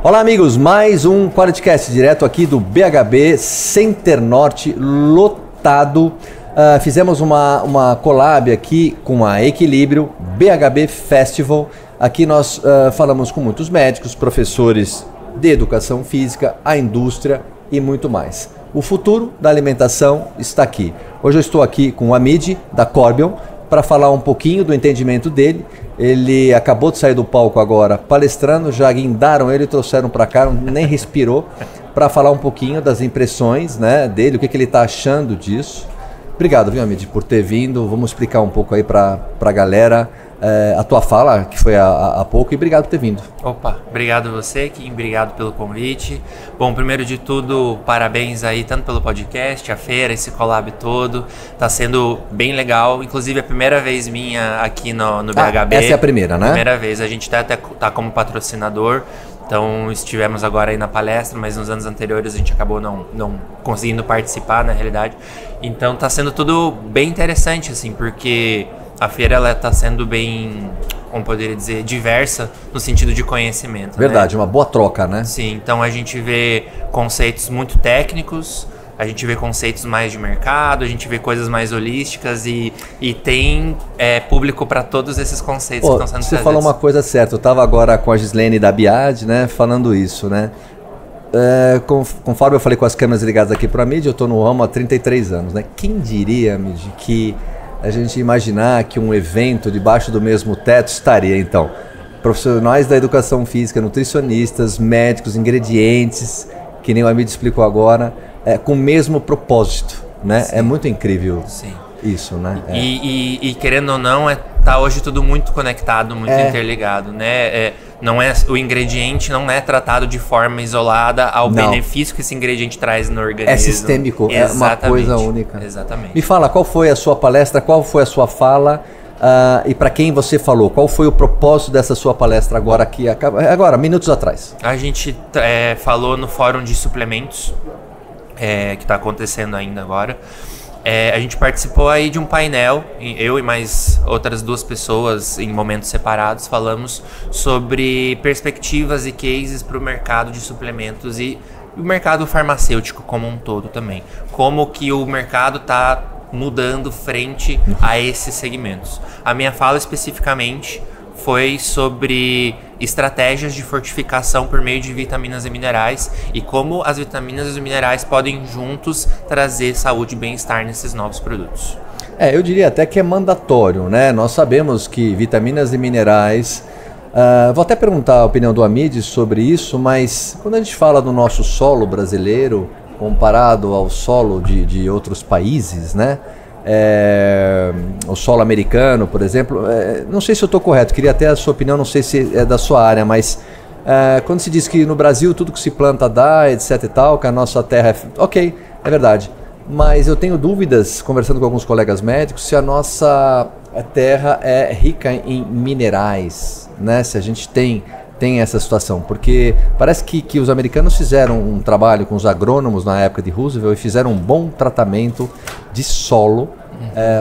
Olá amigos, mais um QualityCast direto aqui do BHB Center Norte lotado. Fizemos uma collab aqui com a Equilíbrio BHB Festival. Aqui nós falamos com muitos médicos, professores de educação física, a indústria e muito mais. O futuro da alimentação está aqui. Hoje eu estou aqui com o Hamid da Corbion para falar um pouquinho do entendimento dele. Ele acabou de sair do palco agora palestrando, já guindaram ele e trouxeram para cá, nem respirou, para falar um pouquinho das impressões, né, dele, o que ele está achando disso. Obrigado, viu, Hamid, por ter vindo. Vamos explicar um pouco aí para a galera a tua fala, que foi há pouco, e obrigado por ter vindo. Opa, obrigado você, Kim, obrigado pelo convite. Bom, primeiro de tudo, parabéns aí tanto pelo podcast, a feira, esse collab todo. Tá sendo bem legal, inclusive a primeira vez minha aqui no BHB. Essa é a primeira, né? Primeira vez, a gente até tá como patrocinador. Então estivemos agora aí na palestra, mas nos anos anteriores a gente acabou não conseguindo participar, na realidade. Então tá sendo tudo bem interessante, assim, porque a feira ela tá sendo bem, como poderia dizer, diversa no sentido de conhecimento. Verdade, né? Uma boa troca, né? Sim, então a gente vê conceitos muito técnicos, a gente vê conceitos mais de mercado, a gente vê coisas mais holísticas e tem público para todos esses conceitos que estão sendo trazidos. Você falou uma coisa certa, eu estava agora com a Gislene da Biad, né, falando isso, né? Conforme eu falei com as câmeras ligadas aqui para a mídia, eu estou no ramo há 33 anos, né? Quem diria, Hamid, que a gente imaginar que um evento debaixo do mesmo teto estaria, então, profissionais da educação física, nutricionistas, médicos, ingredientes, que nem o Hamid explicou agora, com o mesmo propósito, né? Sim. É muito incrível. Sim. Isso, né? E querendo ou não, tá hoje tudo muito conectado, muito interligado, né? Não é, o ingrediente não é tratado de forma isolada ao benefício que esse ingrediente traz no organismo. É sistêmico, é uma coisa única. Exatamente. Me fala, qual foi a sua palestra, qual foi a sua fala e para quem você falou? Qual foi o propósito dessa sua palestra agora aqui, agora, minutos atrás? A gente falou no fórum de suplementos, que está acontecendo ainda agora. A gente participou aí de um painel, eu e mais outras duas pessoas em momentos separados, falamos sobre perspectivas e cases para o mercado de suplementos e o mercado farmacêutico como um todo também. Como que o mercado está mudando frente a esses segmentos. A minha fala especificamente foi sobre estratégias de fortificação por meio de vitaminas e minerais e como as vitaminas e os minerais podem juntos trazer saúde e bem-estar nesses novos produtos. Eu diria até que é mandatório, né? Nós sabemos que vitaminas e minerais... vou até perguntar a opinião do Hamid sobre isso, mas quando a gente fala do nosso solo brasileiro comparado ao solo de outros países, né? O solo americano, por exemplo, não sei se eu estou correto, queria até a sua opinião, não sei se é da sua área, mas quando se diz que no Brasil tudo que se planta dá, etc e tal, que a nossa terra ok, é verdade, mas eu tenho dúvidas, conversando com alguns colegas médicos, se a nossa terra é rica em minerais, né? Se a gente tem essa situação, porque parece que os americanos fizeram um trabalho com os agrônomos na época de Roosevelt e fizeram um bom tratamento de solo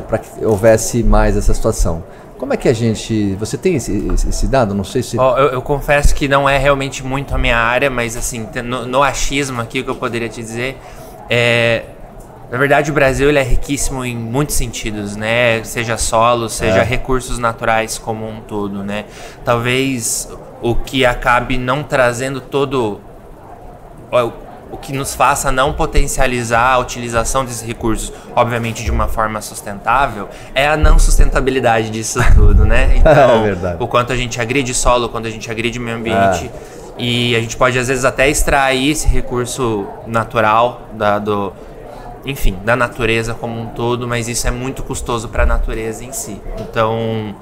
para que houvesse mais essa situação. Como é que a gente... Você tem esse dado? Não sei se... Eu confesso que não é realmente muito a minha área, mas assim, no achismo aqui, o que eu poderia te dizer na verdade, o Brasil ele é riquíssimo em muitos sentidos, né? Seja solo, seja recursos naturais como um todo, né? Talvez o que acabe não trazendo todo... O que nos faça não potencializar a utilização desses recursos, obviamente de uma forma sustentável, é a não sustentabilidade disso tudo, né? Então, o quanto a gente agride solo, quanto a gente agride meio ambiente, e a gente pode às vezes até extrair esse recurso natural da natureza como um todo, mas isso é muito custoso para a natureza em si. Então,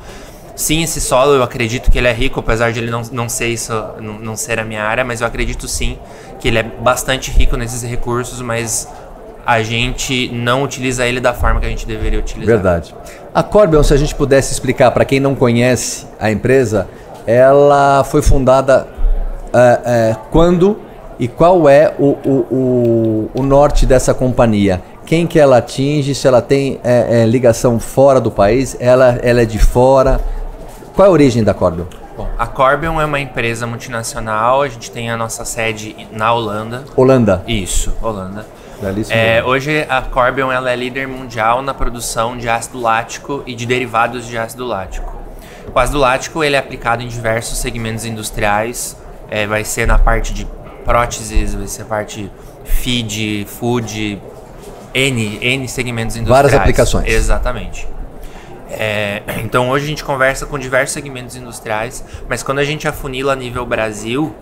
sim, esse solo eu acredito que ele é rico, apesar de ele não ser isso, não ser a minha área, mas eu acredito sim que ele é bastante rico nesses recursos, mas a gente não utiliza ele da forma que a gente deveria utilizar. Verdade. A Corbion, se a gente pudesse explicar para quem não conhece a empresa, ela foi fundada quando e qual é o norte dessa companhia? Quem que ela atinge? Se ela tem ligação fora do país? Ela é de fora? Qual é a origem da Corbion? Bom, A Corbion é uma empresa multinacional, a gente tem a nossa sede na Holanda. Holanda. Isso, Holanda. Hoje a Corbion ela é líder mundial na produção de ácido lático e de derivados de ácido lático. O ácido lático ele é aplicado em diversos segmentos industriais, vai ser na parte de próteses, vai ser parte feed, food, N segmentos industriais. Várias aplicações. Exatamente. Então hoje a gente conversa com diversos segmentos industriais, mas quando a gente afunila a nível Brasil,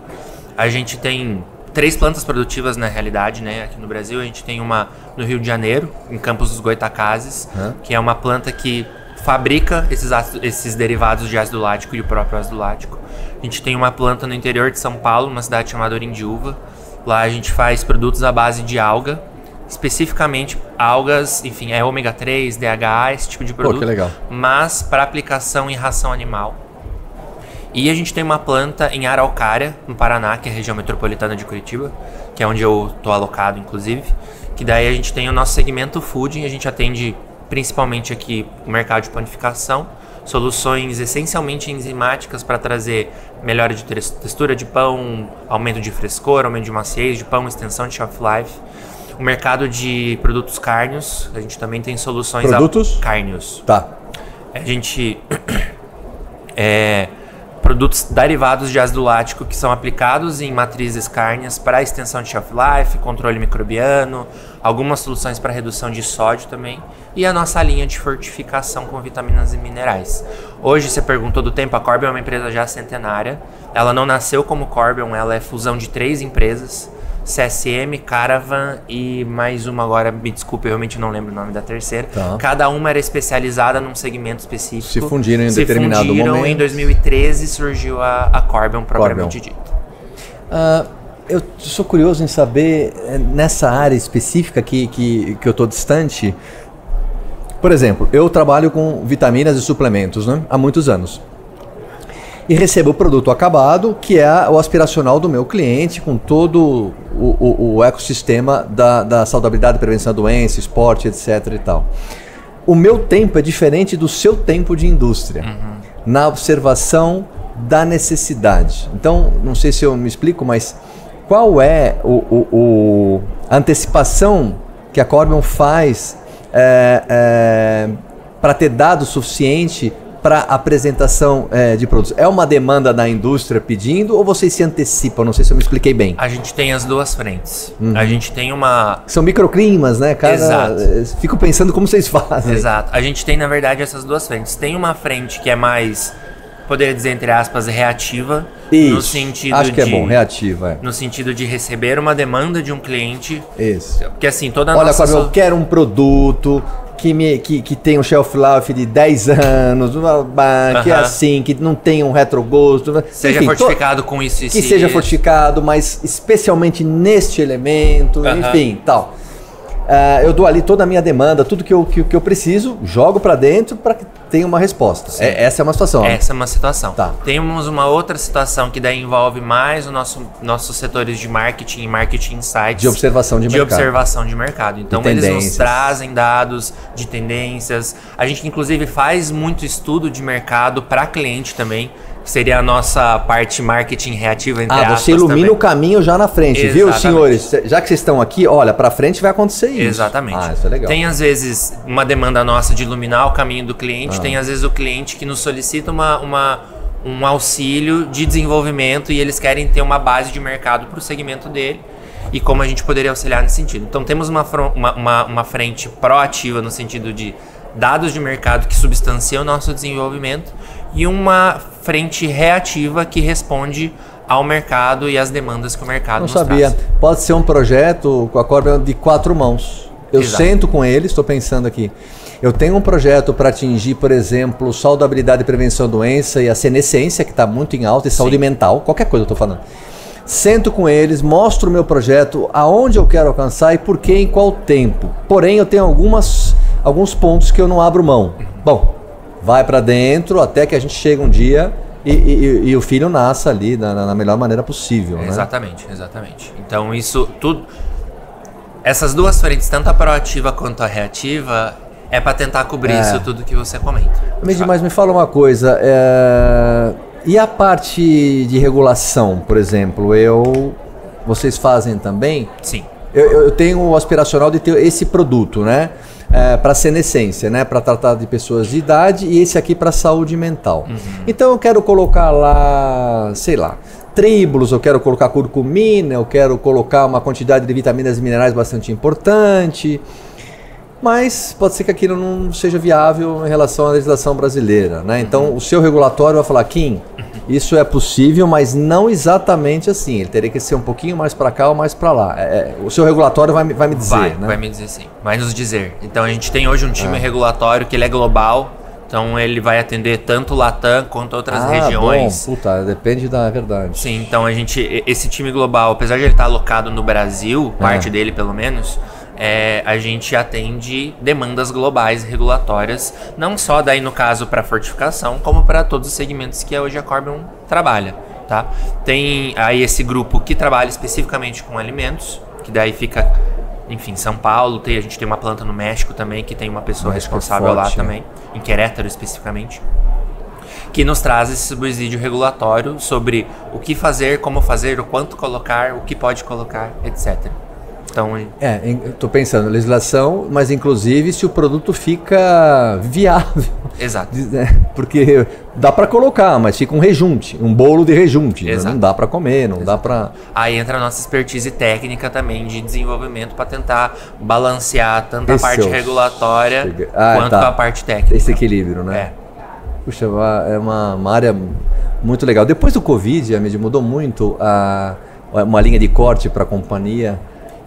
a gente tem 3 plantas produtivas na realidade, né? Aqui no Brasil a gente tem uma no Rio de Janeiro, em Campos dos Goytacazes, que é uma planta que fabrica esses derivados de ácido lático e o próprio ácido lático. A gente tem uma planta no interior de São Paulo, uma cidade chamada Orindiúva. Lá a gente faz produtos à base de alga, especificamente algas, enfim, ômega 3, DHA, esse tipo de produto. Que legal. Mas para aplicação em ração animal. E a gente tem uma planta em Araucária, no Paraná, que é a região metropolitana de Curitiba, que é onde eu estou alocado, inclusive. Que daí a gente tem o nosso segmento food, e a gente atende principalmente aqui o mercado de panificação, soluções essencialmente enzimáticas para trazer melhora de textura de pão, aumento de frescor, aumento de maciez de pão, extensão de shelf life. O mercado de produtos cárneos, a gente também tem soluções... Produtos? Cárneos. Tá. A gente... produtos derivados de ácido lático que são aplicados em matrizes cárneas para extensão de shelf life, controle microbiano, algumas soluções para redução de sódio também, e a nossa linha de fortificação com vitaminas e minerais. Hoje, você perguntou do tempo, a Corbion é uma empresa já centenária, ela não nasceu como Corbion, ela é fusão de 3 empresas, CSM, Caravan e mais uma agora, me desculpe, eu realmente não lembro o nome da terceira. Tá. Cada uma era especializada num segmento específico. Se fundiram em determinado momento. Em 2013 surgiu a Corbion propriamente dita. Eu sou curioso em saber, nessa área específica que eu estou distante, por exemplo, eu trabalho com vitaminas e suplementos, né, há muitos anos. E recebo o produto acabado, que é o aspiracional do meu cliente, com todo o ecossistema da saudabilidade, prevenção da doença, esporte, etc. e tal. O meu tempo é diferente do seu tempo de indústria, na observação da necessidade. Então, não sei se eu me explico, mas qual é a antecipação que a Corbion faz para ter dado suficiente para apresentação de produtos? É uma demanda da indústria pedindo ou vocês se antecipam? Não sei se eu me expliquei bem. A gente tem as duas frentes. A gente tem uma... São microclimas, né? Exato. Fico pensando como vocês fazem. Exato. A gente tem, na verdade, essas duas frentes. Tem uma frente que é mais, poderia dizer, entre aspas, reativa. Isso. No sentido acho que é bom, reativa. No sentido de receber uma demanda de um cliente. Isso. Porque assim, toda a Olha, nossa... eu quero um produto... Que tem um shelf life de 10 anos, que é assim, que não tem um retrogosto. Seja fortificado com isso e que seja fortificado, mas especialmente neste elemento, enfim, tal. Eu dou ali toda a minha demanda, tudo que eu preciso, jogo para dentro para que tenha uma resposta. Essa é uma situação. Essa é uma situação. Tá. Temos uma outra situação que daí envolve mais nossos setores de marketing e marketing insights. De observação de mercado. De observação de mercado. Então eles nos trazem dados de tendências. A gente inclusive faz muito estudo de mercado para cliente também. Seria a nossa parte marketing reativa, entre aspas. Você ilumina também o caminho já na frente, viu, senhores? Já que vocês estão aqui, olha, para frente vai acontecer isso. Exatamente. Isso é legal. Tem, às vezes, uma demanda nossa de iluminar o caminho do cliente. Tem, às vezes, o cliente que nos solicita um auxílio de desenvolvimento e eles querem ter uma base de mercado para o segmento dele e como a gente poderia auxiliar nesse sentido. Então, temos uma frente proativa no sentido de dados de mercado que substanciam o nosso desenvolvimento e uma frente reativa que responde ao mercado e às demandas que o mercado nos traz. Não sabia. Pode ser um projeto com a Corbion de 4 mãos. Eu sento com eles, estou pensando aqui. Eu tenho um projeto para atingir, por exemplo, saudabilidade e prevenção da doença e a senescência, que está muito em alta, e saúde mental, qualquer coisa eu estou falando. Sento com eles, mostro o meu projeto, aonde eu quero alcançar e por que, em qual tempo. Porém, eu tenho alguns pontos que eu não abro mão. Bom, vai para dentro até que a gente chegue um dia e o filho nasça ali na melhor maneira possível. Exatamente, né? Exatamente. Então isso tudo, essas duas frentes, tanto a proativa quanto a reativa, é para tentar cobrir isso tudo que você comenta. Mas me fala uma coisa, E a parte de regulação, por exemplo, vocês fazem também? Sim. Eu tenho o aspiracional de ter esse produto, né? Para senescência, né? Para tratar de pessoas de idade, e esse aqui para saúde mental. Então eu quero colocar lá, sei lá, tribulus, eu quero colocar curcumina, eu quero colocar uma quantidade de vitaminas e minerais bastante importante. Mas pode ser que aquilo não seja viável em relação à legislação brasileira, né? Então o seu regulatório vai falar, Kim, isso é possível, mas não exatamente assim. Ele teria que ser um pouquinho mais para cá ou mais para lá. O seu regulatório vai me dizer, né? Vai me dizer sim, vai nos dizer. Então a gente tem hoje um time regulatório que ele é global, então ele vai atender tanto o Latam quanto outras regiões. Bom, puta, depende da verdade. Sim, então esse time global, apesar de ele estar alocado no Brasil, parte dele pelo menos, a gente atende demandas globais regulatórias, não só daí no caso para fortificação, como para todos os segmentos que hoje a Corbion trabalha, tá? Tem aí esse grupo que trabalha especificamente com alimentos, que daí fica, enfim, São Paulo, a gente tem uma planta no México também, que tem uma pessoa responsável lá também, em Querétaro especificamente, que nos traz esse subsídio regulatório sobre o que fazer, como fazer, o quanto colocar, o que pode colocar, etc. Então, estou pensando, legislação, mas inclusive se o produto fica viável. Exato. Porque dá para colocar, mas fica um rejunte, um bolo de rejunte. Né? Não dá para comer, não dá para... Aí entra a nossa expertise técnica também de desenvolvimento para tentar balancear tanto a parte regulatória quanto a parte técnica. Esse equilíbrio, né? Puxa, é uma área muito legal. Depois do Covid, mudou muito uma linha de corte para a companhia.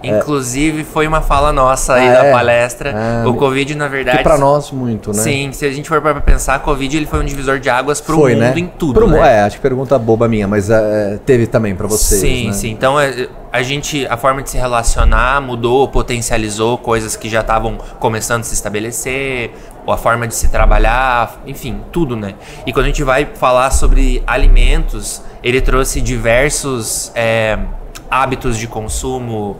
Inclusive foi uma fala nossa aí da palestra. O Covid, na verdade... Que para nós muito, né? Sim, se a gente for para pensar, o Covid ele foi um divisor de águas para o mundo, né? Em tudo, né? Acho que pergunta boba minha, mas teve também para vocês, sim, né? Sim. Então a forma de se relacionar mudou, potencializou coisas que já estavam começando a se estabelecer, ou a forma de se trabalhar, enfim, tudo, né? E quando a gente vai falar sobre alimentos, ele trouxe diversos hábitos de consumo,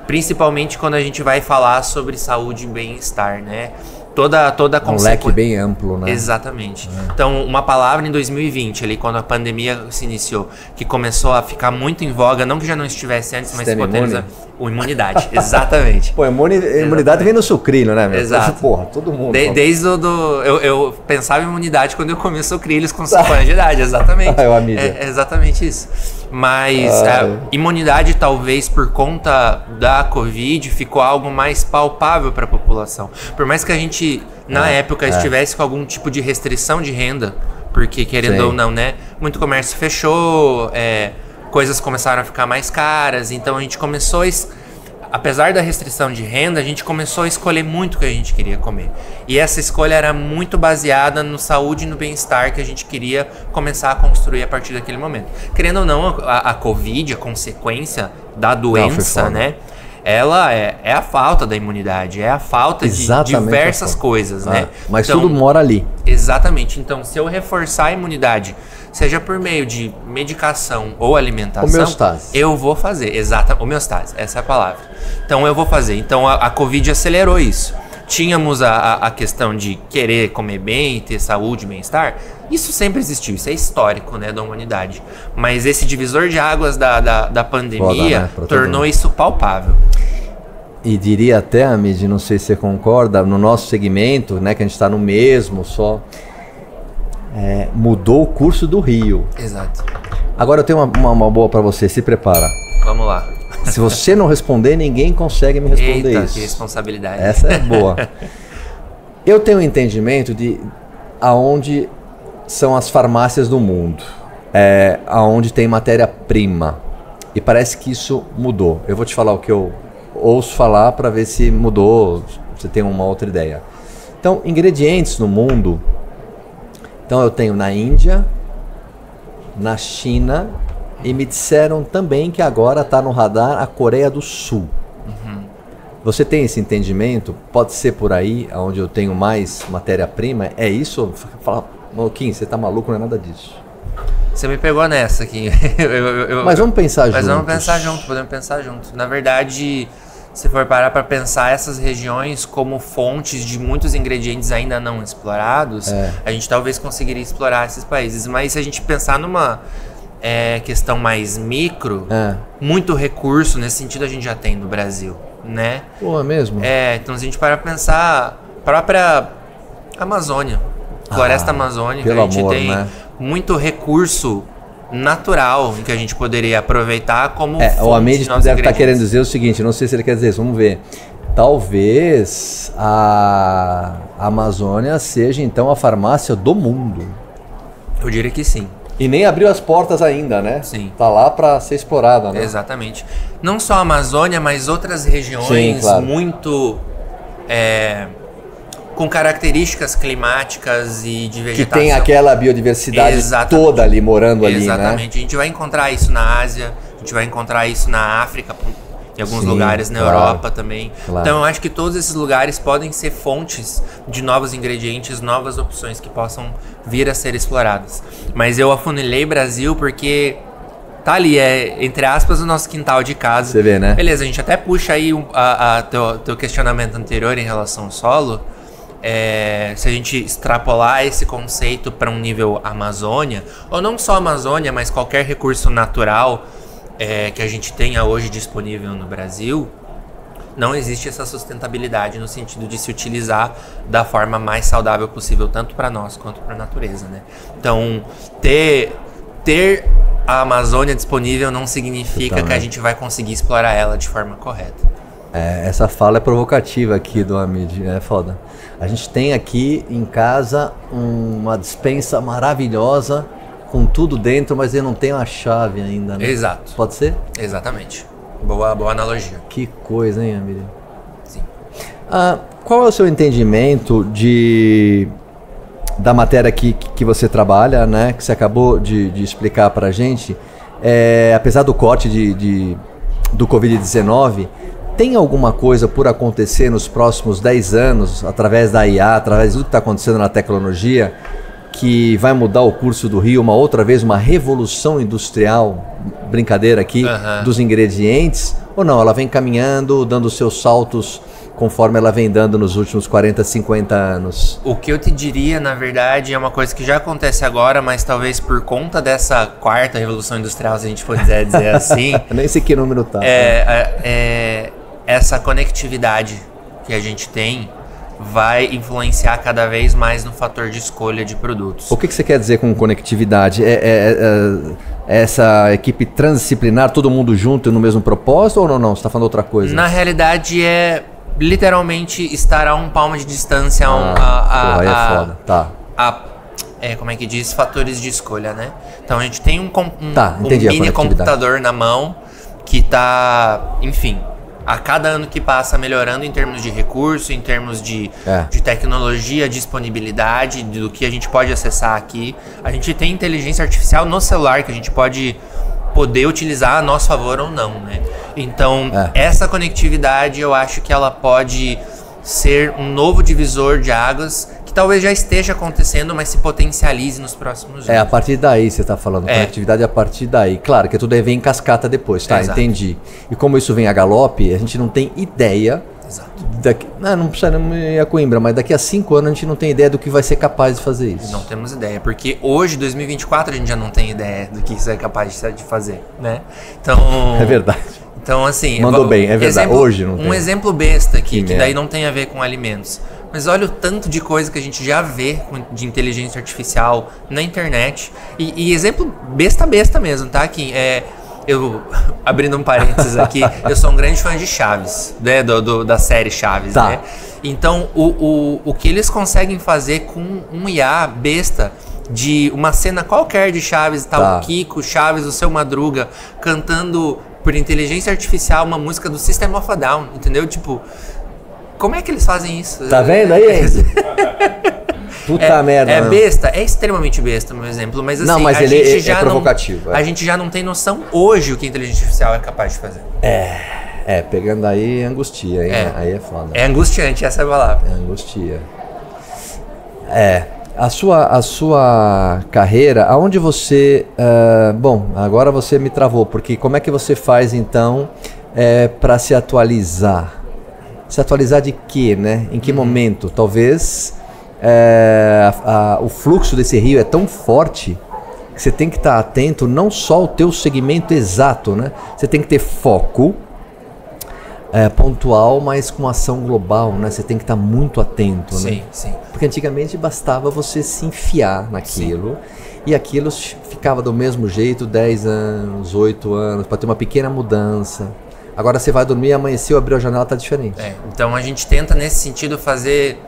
principalmente quando a gente vai falar sobre saúde e bem-estar, né? Toda um leque bem amplo, né? Exatamente. Então, uma palavra em 2020, ali quando a pandemia se iniciou, que começou a ficar muito em voga, não que já não estivesse antes, mas potencializar imunidade. Exatamente. Pô, imunidade vem no sucrilho, né, meu? Exato. Porra, todo mundo. Desde eu pensava em imunidade quando eu comi sucrilhos com 5 anos de idade, exatamente. É exatamente isso. Mas a imunidade, talvez por conta da Covid, ficou algo mais palpável para a população. Por mais que a gente, na época, estivesse com algum tipo de restrição de renda, porque querendo ou não, né, muito comércio fechou, coisas começaram a ficar mais caras, então a gente começou apesar da restrição de renda, a gente começou a escolher muito o que a gente queria comer. E essa escolha era muito baseada no saúde e no bem-estar que a gente queria começar a construir a partir daquele momento. Querendo ou não, a Covid, a consequência da doença, né? Ela é a falta da imunidade, é a falta de diversas coisas, né? Mas então, tudo mora ali. Exatamente. Então, se eu reforçar a imunidade, seja por meio de medicação ou alimentação, homeostase. Eu vou fazer. Homeostase, essa é a palavra. Então, eu vou fazer. Então, a Covid acelerou isso. Tínhamos a questão de querer comer bem, ter saúde e bem-estar. Isso sempre existiu, isso é histórico, né, da humanidade. Mas esse divisor de águas da pandemia tornou isso palpável. E diria até, Amid, não sei se você concorda, no nosso segmento, né, que a gente está no mesmo só, mudou o curso do rio. Exato. Agora eu tenho uma boa para você, se prepara. Vamos lá. Se você não responder, ninguém consegue me responder. Eita, isso. Que responsabilidade. Essa é boa. Eu tenho um entendimento de aonde são as farmácias do mundo, aonde tem matéria-prima. E parece que isso mudou. Eu vou te falar o que eu ouço falar para ver se mudou, você tem uma outra ideia. Então, ingredientes no mundo. Então eu tenho na Índia, na China, e me disseram também que agora está no radar a Coreia do Sul. Você tem esse entendimento? Pode ser por aí, onde eu tenho mais matéria-prima? É isso? Fala, Kim, você tá maluco, não é nada disso. Você me pegou nessa aqui. Mas vamos pensar juntos. Mas vamos pensar junto, podemos pensar junto. Na verdade, se for parar para pensar essas regiões como fontes de muitos ingredientes ainda não explorados, a gente talvez conseguiria explorar esses países. Mas se a gente pensar numa questão mais micro, muito recurso nesse sentido a gente já tem no Brasil, né? Pô, é mesmo? Então se a gente parar para pensar, a própria Amazônia, Floresta Amazônica, a gente tem muito recurso natural que a gente poderia aproveitar como fonte. O Amid deve estar querendo dizer o seguinte, não sei se ele quer dizer isso, vamos ver. Talvez a Amazônia seja então a farmácia do mundo. Eu diria que sim. E nem abriu as portas ainda, né? Sim. Tá lá para ser explorada, né? Exatamente. Não só a Amazônia, mas outras regiões muito com características climáticas e de vegetação. Que tem aquela biodiversidade toda ali, morando ali, né? Exatamente. A gente vai encontrar isso na Ásia, a gente vai encontrar isso na África, em alguns lugares, na Europa também. Claro. Então eu acho que todos esses lugares podem ser fontes de novos ingredientes, novas opções que possam vir a ser exploradas. Mas eu afunilei Brasil porque tá ali, entre aspas, o nosso quintal de casa. Você vê, né? Beleza, a gente até puxa aí teu questionamento anterior em relação ao solo. Se a gente extrapolar esse conceito para um nível Amazônia, ou não só Amazônia, mas qualquer recurso natural que a gente tenha hoje disponível no Brasil, não existe essa sustentabilidade no sentido de se utilizar da forma mais saudável possível, tanto para nós quanto para a natureza, né? Então, ter a Amazônia disponível não significa que a gente vai conseguir explorar ela de forma correta. Essa fala é provocativa aqui do Amid, é foda. A gente tem aqui em casa uma despensa maravilhosa com tudo dentro, mas ele não tem uma chave ainda, né? Exato. Pode ser? Exatamente. Boa analogia. Que coisa, hein, Amid? Sim. Qual é o seu entendimento da matéria que você trabalha, né? Que você acabou de explicar pra gente. Apesar do corte do Covid-19, tem alguma coisa por acontecer nos próximos 10 anos, através da IA, através de tudo que está acontecendo na tecnologia, que vai mudar o curso do Rio uma outra vez, uma revolução industrial, brincadeira aqui, dos ingredientes? Ou não, ela vem caminhando, dando seus saltos conforme ela vem dando nos últimos 40, 50 anos? O que eu te diria, na verdade, é uma coisa que já acontece agora, mas talvez por conta dessa quarta revolução industrial, se a gente puder dizer assim... Nem sei que número tá. Essa conectividade que a gente tem vai influenciar cada vez mais no fator de escolha de produtos. O que você quer dizer com conectividade? Essa equipe transdisciplinar, todo mundo junto no mesmo propósito ou não? Você está falando outra coisa? Na realidade literalmente estar a um palmo de distância aí é foda. Tá. Como é que diz? Fatores de escolha, né? Então a gente tem um mini computador na mão que está, enfim, a cada ano que passa melhorando em termos de recurso, em termos de tecnologia, disponibilidade, do que a gente pode acessar aqui. A gente tem inteligência artificial no celular que a gente pode poder utilizar a nosso favor ou não, né? Então, essa conectividade eu acho que ela pode ser um novo divisor de águas que talvez já esteja acontecendo, mas se potencialize nos próximos anos. A partir daí você está falando, conectividade a partir daí. Claro que tudo aí vem em cascata depois, tá? Exato. Entendi. E como isso vem a galope, a gente não tem ideia. Exato. Não precisa ir a Coimbra, mas daqui a 5 anos a gente não tem ideia do que vai ser capaz de fazer isso. Não temos ideia, porque hoje, 2024, a gente já não tem ideia do que isso é capaz de fazer, né? Então... É verdade. Então, assim... Mandou bem, é verdade. Hoje não tem. Um exemplo besta aqui, que daí não tem a ver com alimentos. Mas olha o tanto de coisa que a gente já vê de inteligência artificial na internet. E exemplo besta mesmo, tá? Aqui, eu, abrindo um parênteses aqui, eu sou um grande fã de Chaves, né? Da série Chaves, né? Então, o que eles conseguem fazer com um IA besta de uma cena qualquer de Chaves, o Kiko, Chaves, o Seu Madruga, cantando por inteligência artificial uma música do System of a Down, entendeu? Tipo, como é que eles fazem isso? Tá vendo aí, Enzo? Puta merda. É besta, é extremamente besta, meu exemplo, mas assim, não, mas a ele gente já provocativo. A gente já não tem noção hoje o que a inteligência artificial é capaz de fazer. Pegando aí angustia, hein? Aí é foda. É angustiante, essa é a palavra. É angustia. A sua carreira, aonde você... bom, agora você me travou, porque como é que você faz então para se atualizar? Se atualizar de quê, né? Em que momento? Talvez o fluxo desse rio é tão forte que você tem que estar atento não só ao teu segmento exato, né? Você tem que ter foco pontual, mas com ação global, né? Você tem que estar muito atento, sim, né? Sim. Porque antigamente bastava você se enfiar naquilo e aquilo ficava do mesmo jeito 10 anos, 8 anos, para ter uma pequena mudança. Agora você vai dormir, amanheceu, abriu a janela, tá diferente. Então a gente tenta nesse sentido fazer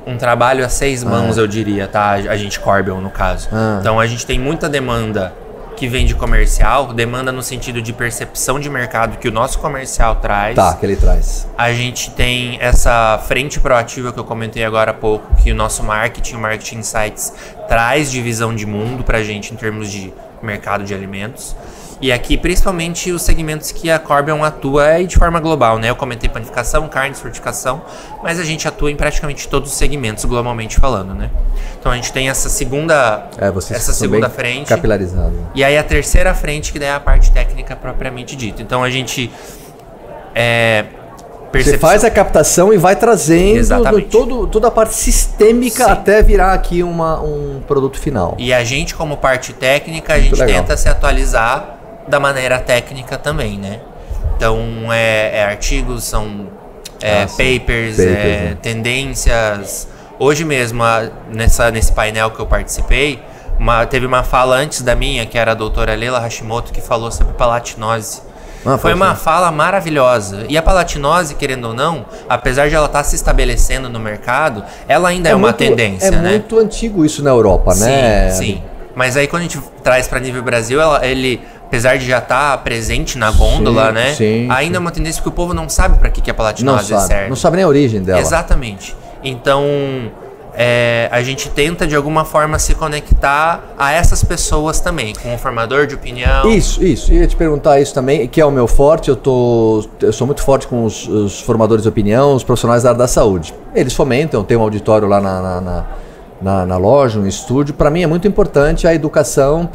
um trabalho a 6 mãos, eu diria, tá? A gente Corbion, no caso. Então a gente tem muita demanda que vem de comercial, demanda no sentido de percepção de mercado que o nosso comercial traz. Tá, que ele traz. A gente tem essa frente proativa que eu comentei agora há pouco, que o nosso marketing, o Marketing Insights, traz de visão de mundo pra gente em termos de mercado de alimentos. E aqui, principalmente, os segmentos que a Corbion atua de forma global, né? Eu comentei panificação, carnes, frutificação, mas a gente atua em praticamente todos os segmentos, globalmente falando, né? Então a gente tem essa segunda, frente. Capilarizado. E aí a terceira frente, que daí é a parte técnica propriamente dita. Então a gente... Você faz a captação e vai trazendo toda a parte sistêmica até virar aqui um produto final. E a gente, como parte técnica, a gente tenta se atualizar da maneira técnica também, né? Então, artigos, são papers, tendências. Hoje mesmo, nesse painel que eu participei, teve uma fala antes da minha, que era a doutora Leila Hashimoto, que falou sobre palatinose. Foi uma fala maravilhosa. E a palatinose, querendo ou não, apesar de ela estar se estabelecendo no mercado, ela ainda é uma tendência, né? É muito antigo isso na Europa, né? Sim. Mas aí quando a gente traz para nível Brasil, ele, apesar de já estar presente na gôndola, né? Ainda é uma tendência porque o povo não sabe para que a palatinose serve. Não sabe nem a origem dela. Exatamente. Então... a gente tenta de alguma forma se conectar a essas pessoas também, com o formador de opinião. Isso, ia te perguntar isso também, que é o meu forte. Eu sou muito forte com os formadores de opinião, os profissionais da área da saúde. Eles fomentam, tem um auditório lá na loja, um estúdio. Para mim é muito importante a educação,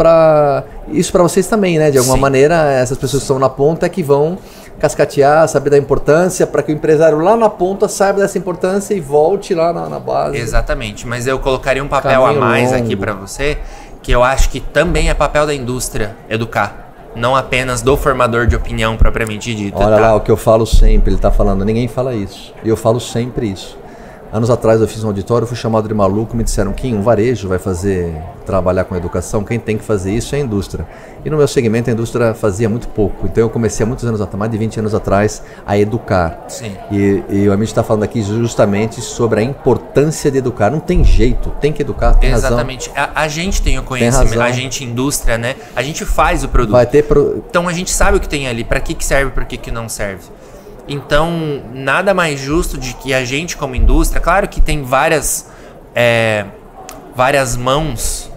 isso para vocês também, né? De alguma maneira, essas pessoas que estão na ponta é que vão cascatear, saber da importância, para que o empresário lá na ponta saiba dessa importância e volte lá na base. Exatamente, mas eu colocaria um papel a mais aqui para você, que eu acho que também é papel da indústria educar, não apenas do formador de opinião propriamente dito. Olha lá o que eu falo sempre, ele está falando, ninguém fala isso, e eu falo sempre isso. Anos atrás eu fiz um auditório, fui chamado de maluco, me disseram, Kim, um varejo vai trabalhar com educação, quem tem que fazer isso é a indústria. E no meu segmento a indústria fazia muito pouco, então eu comecei há muitos anos atrás, mais de 20 anos atrás, a educar. Sim. E o amigo está falando aqui justamente sobre a importância de educar, não tem jeito, tem que educar, tem razão. Exatamente, a gente tem o conhecimento, a gente indústria, né? A gente faz o produto. Então a gente sabe o que tem ali, para que serve, para que não serve. Então, nada mais justo de que a gente, como indústria, claro que tem várias mãos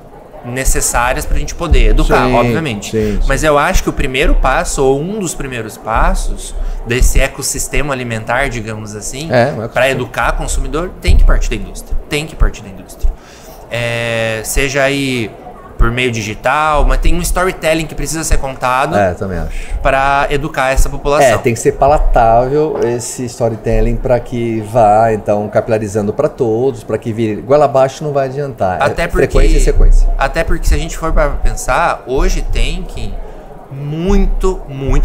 necessárias para a gente poder educar, obviamente. Mas eu acho que o primeiro passo, ou um dos primeiros passos desse ecossistema alimentar, digamos assim, para educar o consumidor, tem que partir da indústria. Seja aí por meio digital, mas tem um storytelling que precisa ser contado também acho, para educar essa população. Tem que ser palatável esse storytelling para que vá, então, capilarizando para todos, para que vire goela abaixo não vai adiantar. Frequência e sequência. Até porque se a gente for para pensar, hoje tem muito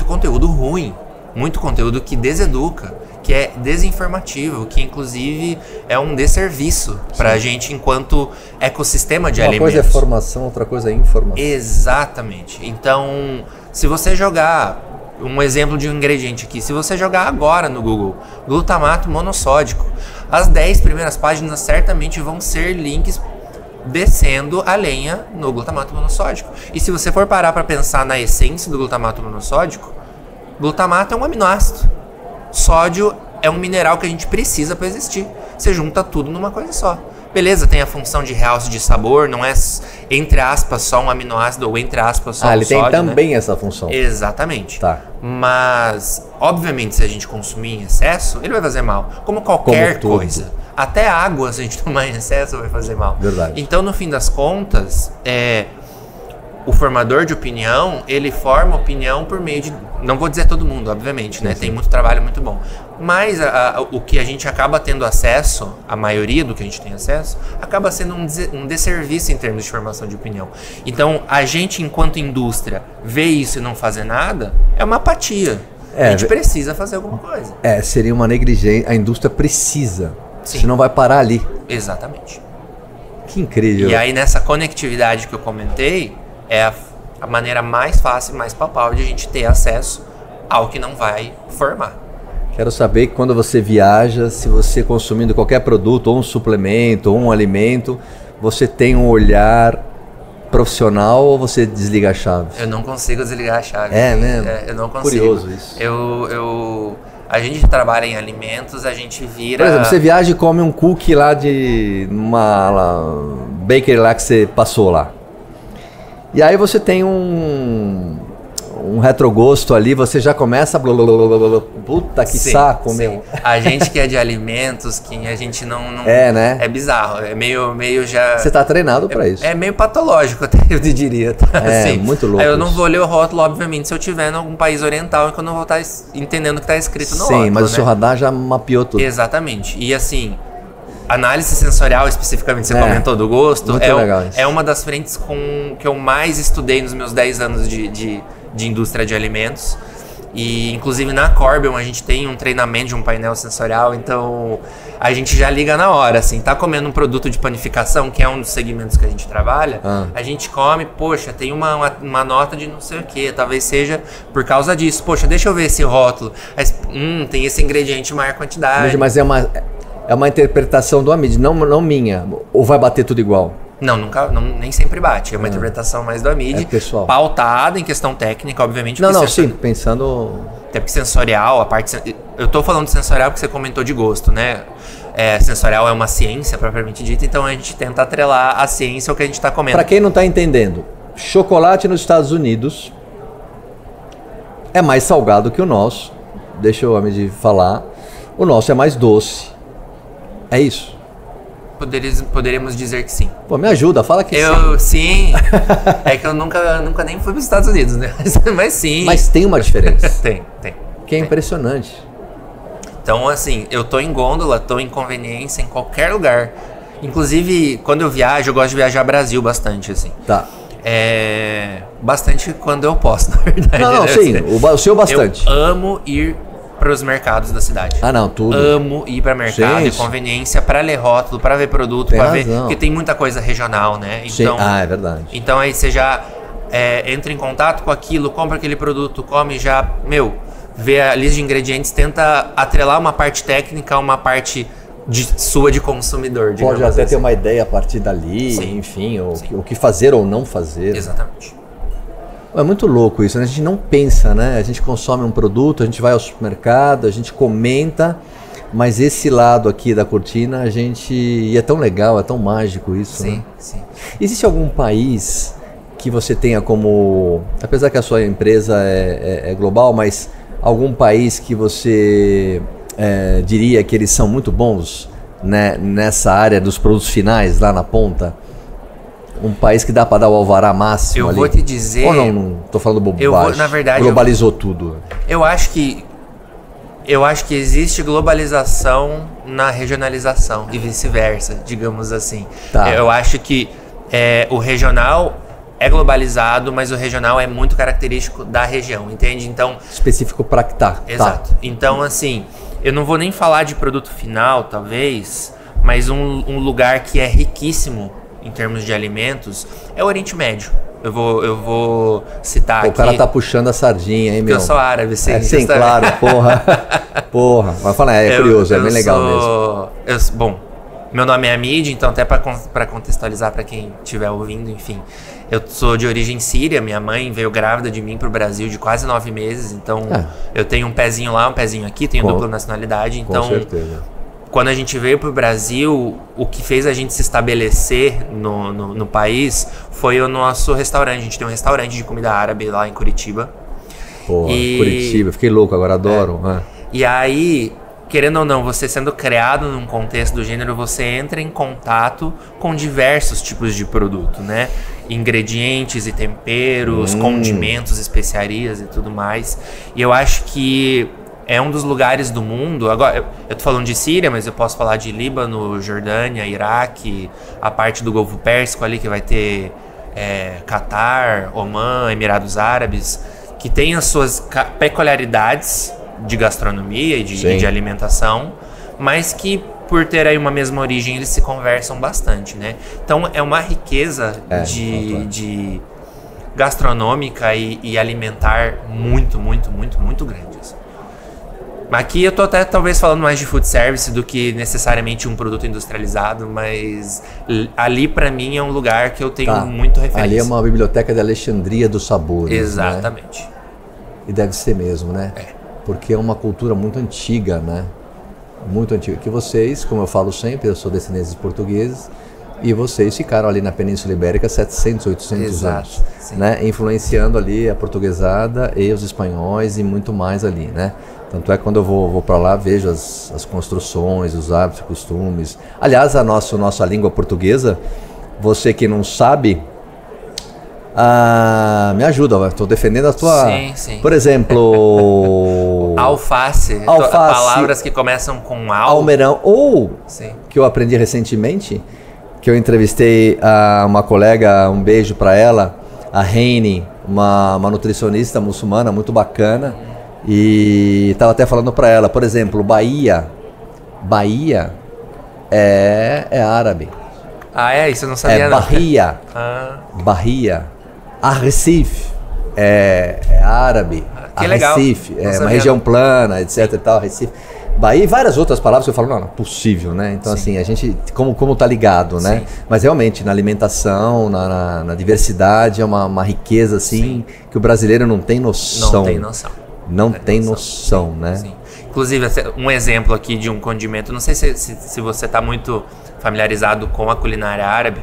conteúdo ruim, muito conteúdo que deseduca, que é desinformativo, que inclusive é um desserviço para a gente enquanto ecossistema de alimentos. Uma coisa é formação, outra coisa é informação. Exatamente. Então, se você jogar um exemplo de um ingrediente aqui, se você jogar agora no Google, glutamato monossódico, as 10 primeiras páginas certamente vão ser links descendo a lenha no glutamato monossódico. E se você for parar para pensar na essência do glutamato monossódico, glutamato é um aminoácido. Sódio é um mineral que a gente precisa para existir. Você junta tudo numa coisa só. Beleza, tem a função de realce de sabor, não é, entre aspas, só um aminoácido ou entre aspas só um ele sódio, tem também, né? Essa função. Exatamente. Tá. Mas, obviamente, se a gente consumir em excesso, ele vai fazer mal. Como qualquer coisa. Até água, se a gente tomar em excesso, vai fazer mal. Verdade. Então, no fim das contas, o formador de opinião, ele forma opinião por meio não vou dizer todo mundo, obviamente, né? Tem muito trabalho muito bom. Mas o que a gente acaba tendo acesso, a maioria do que a gente tem acesso, acaba sendo um desserviço em termos de formação de opinião. Então, a gente, enquanto indústria, ver isso e não fazer nada, é uma apatia. A gente precisa fazer alguma coisa. Seria uma negligência. A indústria precisa. Sim. Senão vai parar ali. Exatamente. Que incrível. E aí, nessa conectividade que eu comentei, é a maneira mais fácil e mais palpável de a gente ter acesso ao que não vai formar. Quero saber que quando você viaja, se você consumindo qualquer produto, ou um suplemento, ou um alimento, você tem um olhar profissional ou você desliga a chave? Eu não consigo desligar a chave. É mesmo? Eu não consigo. Curioso isso. A gente trabalha em alimentos, a gente vira... Por exemplo, você viaja e come um cookie lá de uma bakery lá que você passou lá. E aí você tem um retrogosto ali, você já começa... Puta que saco, meu. A gente que é de alimentos, que a gente não... né? É bizarro, é meio já... Você tá treinado pra isso. É meio patológico até, eu diria. Tá? Assim, muito louco. Aí eu não vou ler o rótulo, obviamente, se eu tiver em algum país oriental, que eu não vou estar entendendo o que tá escrito no rótulo. Sim, mas o seu radar já mapeou tudo. Exatamente. E assim... Análise sensorial, especificamente, você comentou do gosto, é uma das frentes que eu mais estudei nos meus 10 anos de indústria de alimentos. E, inclusive, na Corbion, a gente tem um treinamento de um painel sensorial, então a gente já liga na hora, assim, tá comendo um produto de panificação, que é um dos segmentos que a gente trabalha, a gente come, poxa, tem uma nota de não sei o que, talvez seja por causa disso, poxa, deixa eu ver esse rótulo, tem esse ingrediente em maior quantidade. Mas é uma interpretação do Amid, não minha. Ou vai bater tudo igual? Não, nem sempre bate. É uma interpretação mais do Amid. Pessoal. Pautada em questão técnica, obviamente. Sim, pensando... Até porque sensorial, a parte... Eu tô falando de sensorial porque você comentou de gosto, né? Sensorial é uma ciência propriamente dita, então a gente tenta atrelar a ciência ao que a gente tá comendo. Pra quem não tá entendendo, chocolate nos Estados Unidos é mais salgado que o nosso. Deixa o Amid falar. O nosso é mais doce. É isso? Poderíamos dizer que sim. Pô, me ajuda, fala que sim. É que eu nunca nem fui para os Estados Unidos, né? Mas sim. Mas tem uma diferença. Tem. Que é impressionante. Então, assim, eu tô em gôndola, tô em conveniência, em qualquer lugar. Inclusive, quando eu viajo, eu gosto de viajar Brasil bastante, assim. Tá. Bastante quando eu posso, na verdade. Não, sim, o seu bastante. Eu amo ir para os mercados da cidade. Tudo. Amo ir para mercado e conveniência para ler rótulo, para ver produto, para ver, porque tem muita coisa regional, né? Então, é verdade. Então aí você já entra em contato com aquilo, compra aquele produto, come já, vê a lista de ingredientes, tenta atrelar uma parte técnica a uma parte sua de consumidor. Pode até ter uma ideia a partir dali, enfim, o que fazer ou não fazer. Exatamente. É muito louco isso, né? A gente não pensa, né? A gente consome um produto, a gente vai ao supermercado, a gente comenta, mas esse lado aqui da cortina, e é tão legal, é tão mágico isso, né? Sim. Existe algum país que você tenha como, apesar que a sua empresa é global, mas algum país que você diria que eles são muito bons, né, nessa área dos produtos finais, lá na ponta? Um país que dá para dar o alvará máximo ali? Eu vou te dizer... Ou não tô falando bobagem. Na verdade... Globalizou tudo. Eu acho que existe globalização na regionalização e vice-versa, digamos assim. Tá. Eu acho que o regional é globalizado, mas o regional é muito característico da região, entende? Então... Específico para que tá. Exato. Então, assim, eu não vou nem falar de produto final, talvez, mas um lugar que é riquíssimo em termos de alimentos, é o Oriente Médio. Eu vou citar aqui... O cara tá puxando a sardinha, hein, meu? Eu sou árabe, sim. Sim, claro, porra. Mas fala, curioso, é bem legal mesmo. Bom, meu nome é Amid, então até para contextualizar para quem estiver ouvindo, enfim. Eu sou de origem síria, minha mãe veio grávida de mim pro Brasil de quase 9 meses, então eu tenho um pezinho lá, um pezinho aqui, tenho dupla nacionalidade, então... Com certeza. Quando a gente veio para o Brasil, o que fez a gente se estabelecer no país foi o nosso restaurante. A gente tem um restaurante de comida árabe lá em Curitiba. Curitiba, fiquei louco, agora adoro. E aí, querendo ou não, você sendo criado num contexto do gênero, você entra em contato com diversos tipos de produto, né? Ingredientes e temperos, condimentos, especiarias e tudo mais. E eu acho que é um dos lugares do mundo, agora eu tô falando de Síria, mas eu posso falar de Líbano, Jordânia, Iraque, a parte do Golfo Pérsico ali que vai ter Catar, Omã, Emirados Árabes, que tem as suas peculiaridades de gastronomia e de alimentação, mas que por ter aí uma mesma origem eles se conversam bastante, né? Então é uma riqueza de gastronômica e alimentar muito grande. Assim. Aqui eu tô até talvez falando mais de food service do que necessariamente um produto industrializado, mas ali pra mim é um lugar que eu tenho muito referência. Ali é uma biblioteca de Alexandria dos sabores. Exatamente. Né? E deve ser mesmo, né? Porque é uma cultura muito antiga, né? Muito antiga. Que vocês, como eu falo sempre, eu sou descendente de portugueses, e vocês ficaram ali na Península Ibérica 700, 800 anos, né? Influenciando ali a portuguesada e os espanhóis e muito mais ali, né? Tanto é que quando eu vou para lá, vejo as construções, os hábitos, costumes. Aliás, a nossa língua portuguesa, você que não sabe, me ajuda, estou defendendo a tua... Sim. Por exemplo... Alface. Palavras que começam com almeirão. Ou, que eu aprendi recentemente, que eu entrevistei uma colega, um beijo para ela, a Heine, uma nutricionista muçulmana muito bacana, e estava até falando para ela, por exemplo, Bahia é árabe. Isso eu não sabia não. Bahia. Recife é árabe. Que legal. Recife é uma região plana, etc e tal, Recife. Bahia e várias outras palavras que eu falo, não é possível, né? Então, assim, a gente, como tá ligado, né? Mas realmente, na alimentação, na diversidade, é uma riqueza, assim, que o brasileiro não tem noção. Não tem noção, né? Sim. Inclusive, um exemplo aqui de um condimento, não sei se você está muito familiarizado com a culinária árabe,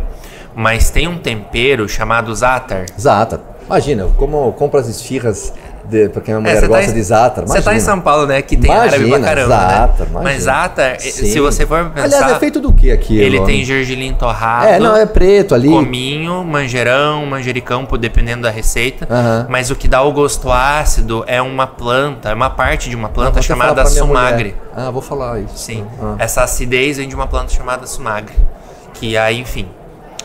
mas tem um tempero chamado za'atar. Za'atar. Imagina, como compra as esfirras, porque minha mulher gosta de za'atar. Você tá em São Paulo, né? Que tem árabe pra caramba, za'atar, né? Mas za'atar, se você for pensar... Aliás, é feito do que aqui? Ele tem gergelim torrado. É preto ali. Cominho, manjerão, manjericão, dependendo da receita. Mas o que dá o gosto ácido é uma planta, é uma parte de uma planta chamada sumagre. Vou falar isso. Sim. Essa acidez vem de uma planta chamada sumagre. Que aí, enfim...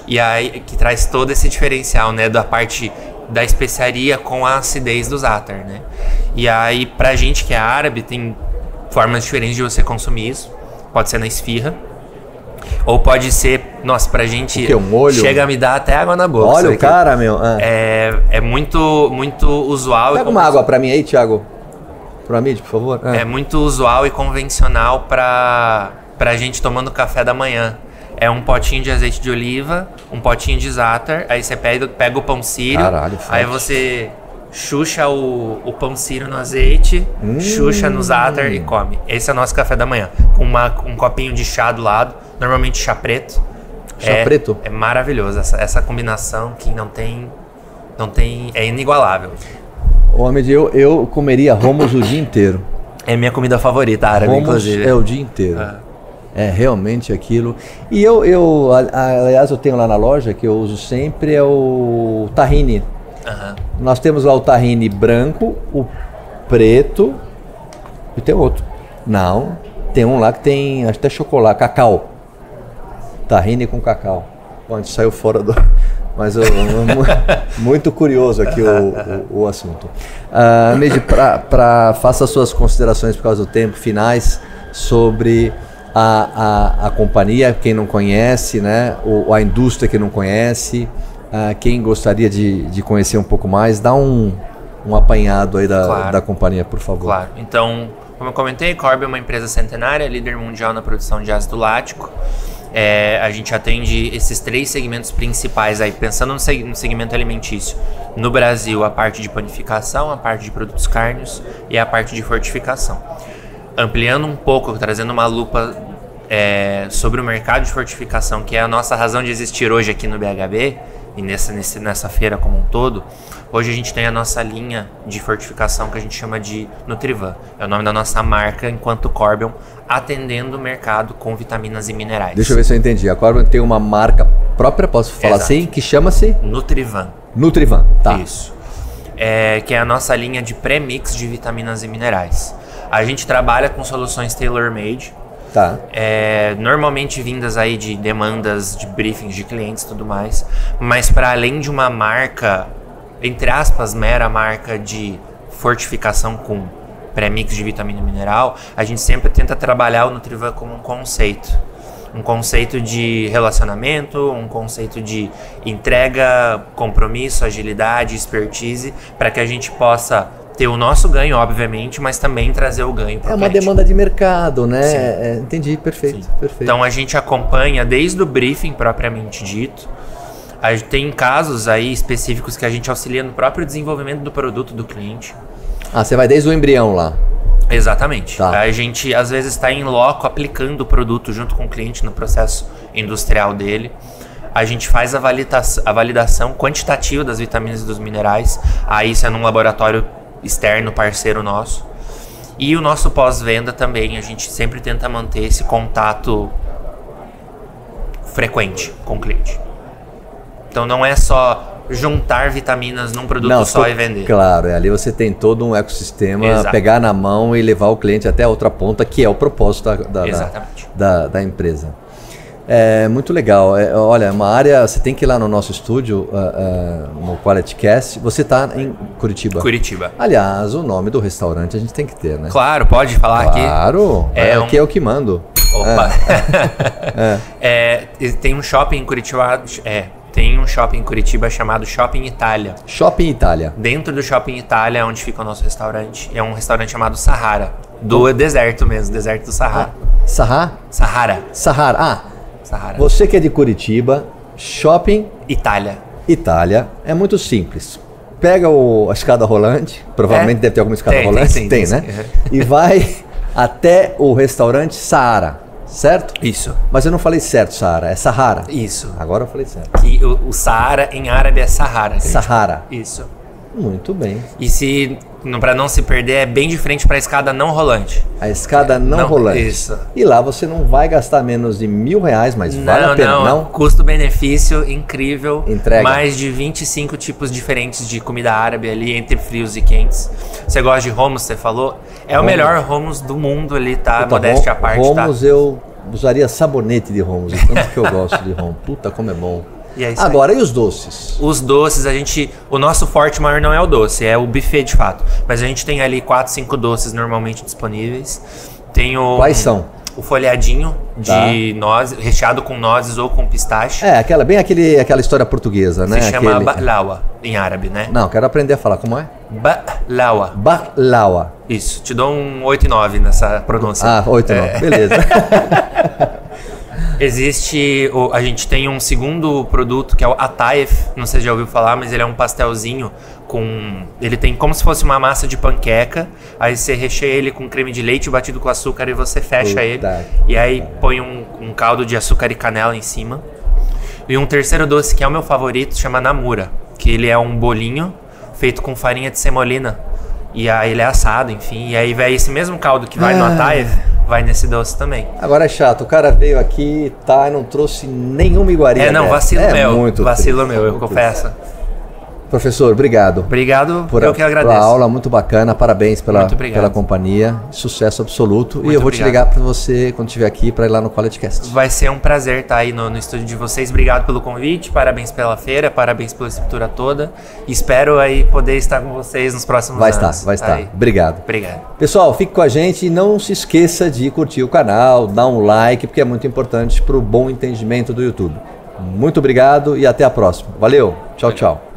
E aí, que traz todo esse diferencial, né? Da parte da especiaria com a acidez do za'atar, né? E aí, pra gente que é árabe, tem formas diferentes de você consumir isso. Pode ser na esfirra. Ou pode ser... Nossa, pra gente... O quê? Um molho? Chega a me dar até água na boca. Olha o cara, meu. É muito usual... Pega uma água pra mim aí, Thiago. Pra mim, por favor. É muito usual e convencional pra gente tomando café da manhã. É um potinho de azeite de oliva, um potinho de za'atar, aí você pega o pão sírio, aí você xuxa o pão sírio no azeite, xuxa no za'atar e come. Esse é o nosso café da manhã, com um copinho de chá do lado, normalmente chá preto. Chá preto? É maravilhoso, essa combinação que não tem, é inigualável. Ô, Ahmed, eu comeria hummus o dia inteiro. É minha comida favorita árabe, inclusive. É o dia inteiro. É realmente aquilo. E aliás, eu tenho lá na loja que eu uso sempre é o tahine. Nós temos lá o tahine branco, o preto e tem outro. Não, tem um lá que tem até chocolate, cacau. Tahine com cacau. Bom, a gente saiu fora do... Mas muito curioso aqui o assunto. Meiji, faça as suas considerações por causa do tempo, finais, sobre... A companhia, quem não conhece, né? A indústria que não conhece, quem gostaria de conhecer um pouco mais, dá um apanhado aí da companhia, por favor. Claro. Então, como eu comentei, Corby é uma empresa centenária, líder mundial na produção de ácido lático. A gente atende esses 3 segmentos principais aí, pensando no segmento alimentício. No Brasil, a parte de panificação, a parte de produtos cárneos e a parte de fortificação. Ampliando um pouco, trazendo uma lupa sobre o mercado de fortificação, que é a nossa razão de existir hoje aqui no BHB, e nessa feira como um todo, hoje a gente tem a nossa linha de fortificação que a gente chama de Nutrivan. É o nome da nossa marca enquanto Corbion, atendendo o mercado com vitaminas e minerais. Deixa eu ver se eu entendi. A Corbion tem uma marca própria, posso falar assim, que chama-se? Nutrivan. Nutrivan, tá. Isso. Que é a nossa linha de pré-mix de vitaminas e minerais. A gente trabalha com soluções tailor-made, tá. Normalmente vindas aí de demandas, de briefings de clientes e tudo mais, mas para além de uma marca, entre aspas, mera marca de fortificação com pré-mix de vitamina e mineral, a gente sempre tenta trabalhar o Nutrivan como um conceito. Um conceito de relacionamento, um conceito de entrega, compromisso, agilidade, expertise, para que a gente possa ter o nosso ganho, obviamente, mas também trazer o ganho para o cliente. É uma demanda de mercado, né? Entendi, perfeito, perfeito. Então a gente acompanha desde o briefing propriamente dito. A gente tem casos aí específicos que a gente auxilia no próprio desenvolvimento do produto do cliente. Ah, você vai desde o embrião lá. Exatamente. Tá. A gente às vezes está em loco aplicando o produto junto com o cliente no processo industrial dele. A gente faz a validação quantitativa das vitaminas e dos minerais. Aí isso é num laboratório externo, parceiro nosso. E o nosso pós-venda também, a gente sempre tenta manter esse contato frequente com o cliente. Então não é só juntar vitaminas num produto só e vender. Claro, ali você tem todo um ecossistema, Exato. pegar na mão e levar o cliente até a outra ponta, que é o propósito da empresa. É muito legal. Olha, uma área, você tem que ir lá no nosso estúdio, no QualityCast. Você está em Curitiba? Curitiba. Aliás, o nome do restaurante a gente tem que ter, né? Claro, pode falar aqui. Claro, aqui é o que mando. Opa! Tem um shopping em Curitiba... Tem um shopping em Curitiba chamado Shopping Itália. Shopping Itália. Dentro do Shopping Itália, onde fica o nosso restaurante, é um restaurante chamado Sahara. Do deserto mesmo, deserto do Sahara. Sahara? Sahara. Sahara. Sahara. Você que é de Curitiba, Shopping Itália. É muito simples. Pega a escada rolante, provavelmente deve ter alguma escada rolante. Tem, né? E vai até o restaurante Sahara. Certo? Isso. Mas eu não falei certo, Saara. É Sahara. Isso. Agora eu falei certo. Que o Saara em árabe é Sahara. Sahara. Isso. Muito bem. E para não se perder, é bem de frente para a escada não rolante. A escada não rolante. Isso. E lá você não vai gastar menos de R$1.000, mas vale a pena, não? Custo-benefício incrível. Entrega. Mais de 25 tipos diferentes de comida árabe ali, entre frios e quentes. Você gosta de hummus, você falou? É o melhor hummus do mundo ali, tá? Modéstia à parte, hummus, eu usaria sabonete de hummus, tanto que eu gosto de hummus. Puta, como é bom. E é isso agora, aí. E os doces? Os doces, o nosso forte maior não é o doce, é o buffet de fato. Mas a gente tem ali 4, 5 doces normalmente disponíveis. Tem Quais são? O folhadinho de nozes, recheado com nozes ou com pistache. Aquela história portuguesa, né? Se chama baklawa, em árabe, né? Não, quero aprender a falar. Como é? Baklawa. Baklawa. Isso, te dou um 8 e 9 nessa pronúncia. Ah, 8 e 9, beleza. A gente tem um segundo produto que é o Ataif, não sei se já ouviu falar, mas ele é um pastelzinho ele tem como se fosse uma massa de panqueca, aí você recheia ele com creme de leite batido com açúcar e você fecha ele. E aí põe um caldo de açúcar e canela em cima. E um terceiro doce que é o meu favorito, chama Namura, que ele é um bolinho feito com farinha de semolina. E aí ele é assado, enfim. E aí vai esse mesmo caldo que vai no Ataif, vai nesse doce também. Agora é chato, o cara veio aqui, e não trouxe nenhuma iguaria. Vacilo meu, eu confesso. Professor, obrigado. Obrigado, eu que agradeço. Pela aula, muito bacana, parabéns pela companhia, sucesso absoluto. Muito e eu vou te ligar para você, quando estiver aqui, para ir lá no QualityCast. Vai ser um prazer estar aí no estúdio de vocês. Obrigado pelo convite, parabéns pela feira, parabéns pela estrutura toda. Espero aí poder estar com vocês nos próximos anos. Vai estar. Obrigado. Pessoal, fique com a gente e não se esqueça de curtir o canal, dar um like, porque é muito importante para o bom entendimento do YouTube. Muito obrigado e até a próxima. Valeu, tchau, tchau.